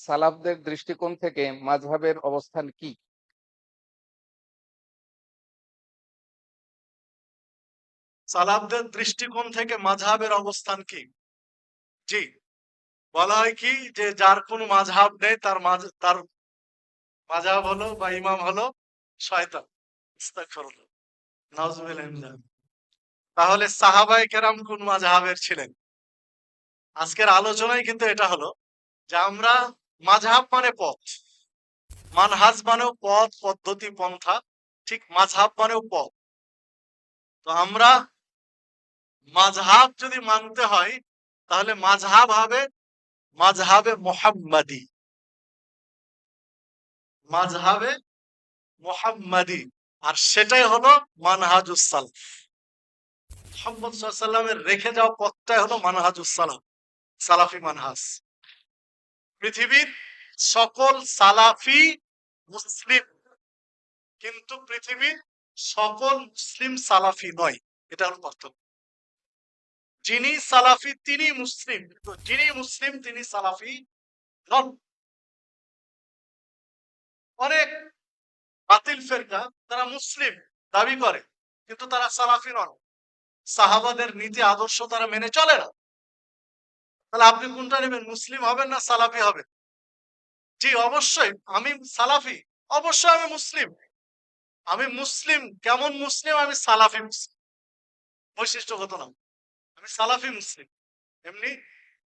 সালাফদের দৃষ্টিকোণ থেকে মাযহাবের অবস্থান কি? সালাফদের দৃষ্টিকোণ থেকে মাযহাবের অবস্থান কি? জি, বলা হয় কি যে যার কোনো মাযহাব নেই তার মাযহাব হলো বা ইমাম হলো শয়তান। আস্তাগফিরুল্লাহ। নাউজুবিল্লাহি মিন যালিক। তাহলে সাহাবায়ে কেরাম কোন মাযহাবের ছিলেন? আজকের আলোচনায় কিন্তু এটা হলো যে আমরা মাযহাব মানে পথ, মানহাজ মানেও পথ, পদ্ধতি, পন্থা, ঠিক মাযহাব মানেও পথ। তো আমরা মাযহাব যদি মানতে হয় তাহলে মাযহাব হবে মাযহাবে মুহাম্মাদি, মাযহাবে মুহাম্মাদি, আর সেটাই হলো মানহাজুস সালাফ। মুহাম্মদ সাল্লাল্লাহু আলাইহি ওয়াসাল্লামের রেখে যাওয়া পথটাই হলো মানহাজুস সালাফ, সালাফি মানহাজ। পৃথিবীর সকল সালাফি মুসলিম, কিন্তু পৃথিবীর সকল মুসলিম সালাফি নয়। এটা হলো পার্থক্য। যিনি সালাফি তিনি মুসলিম, কিন্তু যিনি মুসলিম তিনি সালাফি নন। অনেক বাতিল ফেরকা তারা মুসলিম দাবি করে, কিন্তু তারা সালাফি নন। সাহাবাদের নীতি আদর্শ তারা মেনে চলে না। তাহলে আপনি কোনটা নেবেন? মুসলিম হবেন না সালাফি হবেন? জি অবশ্যই আমি সালাফি, অবশ্যই আমি মুসলিম। আমি মুসলিম, কেমন মুসলিম? আমি সালাফি মুসলিম, বৈশিষ্ট্যগত নাম। আমি সালাফি মুসলিম, এমনি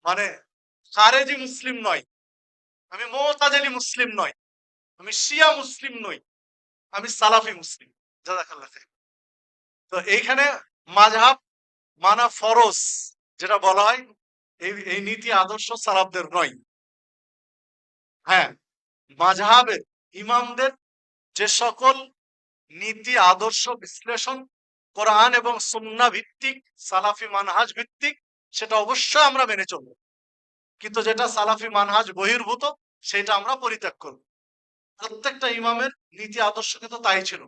মানে খারেজি মুসলিম নয়, আমি মুতাজিলি মুসলিম নয়, আমি শিয়া মুসলিম নই, আমি সালাফি মুসলিম। জাযাকাল্লাহ খাইর। তো এইখানে মাযহাব মানা ফরজ, যেটা বলা হয়, এই নীতি আদর্শ সালাফদের নয়। হ্যাঁ, মাযহাবের ইমামদের যে সকল নীতি আদর্শ বিশ্লেষণ কোরআন এবং সুন্নাহ ভিত্তিক, সালাফি মানহাজ ভিত্তিক, সেটা অবশ্যই আমরা মেনে চলব। কিন্তু যেটা সালাফি মানহাজ বহির্ভূত সেটা আমরা পরিত্যাগ করব। প্রত্যেকটা ইমামের নীতি আদর্শ কিন্তু তাই ছিল।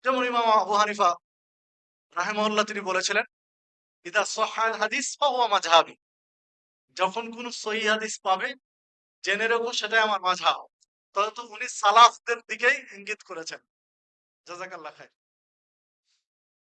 যেমন ইমাম আবু হানিফা রাহিমাহুল্লাহ তিনি বলেছিলেন, ইদা সহাল হাদিস ফাহুয়া মাযহাবি। যখন কোন সহিহ হাদিস পাবে জেনে রাখো সেটাই আমার মাযহাব। তবে তো উনি সালাফদের দিকেই ইঙ্গিত করেছেন। জাযাকাল্লাহ খাইর।